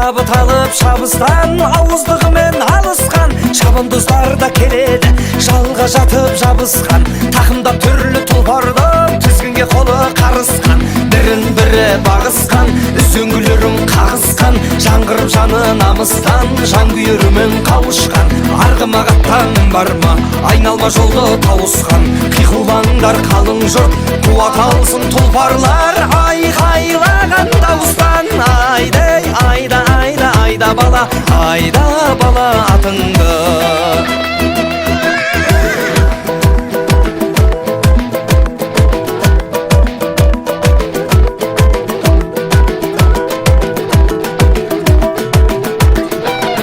шабыт алып шабыстан ауыздығымен алысқан шабандоздар да келеді жалға жатып жабысқан тақымдап түрлі тұлпарды тізгінге қолы қарысқан бірін бірі бағысқан үзеңгілерін қағысқан жаңғырып жаны намыстан жан күйерімен қауышқан арғымақ аттаның бар ма айналма жолды тауысқан қиқулаңдар қалың жұрт қуат алсын тұлпарлар айқайлаған дауыстан айдай айда айда айда бала айда бала атыңды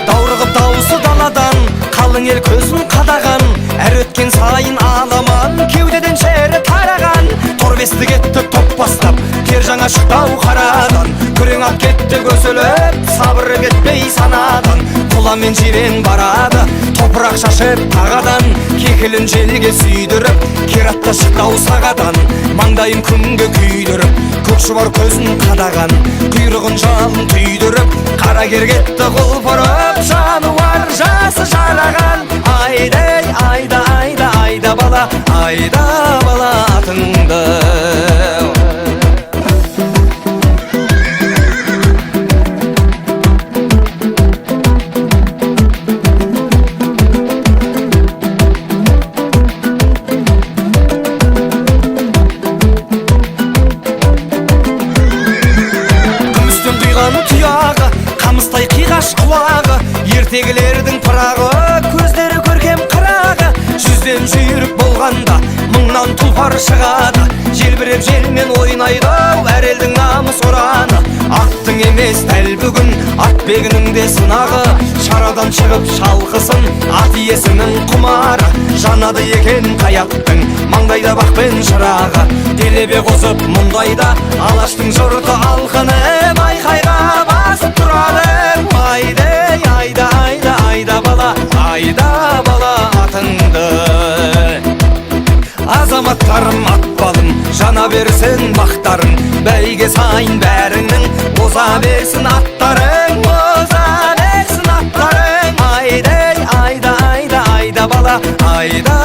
даурығып дауысы даладан қалың ел көзін қадаған әр өткен сайын аламан кеудеден шері тараған торбесті кетті топ бастап кер жаңа шықтау қарадан күрең ат кетті көсіліп сабыры кетпей санадан құламен жирен барады топырақ шашып тағадан кекілін желге сүйдіріп кер атта шықтау сағадан маңдайын күнге күйдіріп көк шұбар көзін қадаған құйрығын жалын түйдіріп қара кер кетті құлпырып жануар жасы жараған айдай айда айда айда бала айда бала атыңды күмістен құйған тұяғы қамыстай қиғаш құлағы ертегілердің пырағы көздері көркем қырағы жүзден жүйрік болғанда мыңнан тұлпар шығады желбіреп желмен ойнайды әр елдің намыс ұраны аттың емес дәл бүгін атбегінің де сынағы шарадан шығып шалқысын ат иесінің құмары жанады екен қаяттың маңдайда бақпен шырағы делебе қосып мұндайда алаштың жұрты алқынып айқайға басып тұрады айдай айда айда айда бала айда бала атыңды азаматтарым атпалым жана берсін бақтарың бәйге сайын бәріңнің оза берсін аттарың оза берсін аттарың айдай айда айда айда бала айда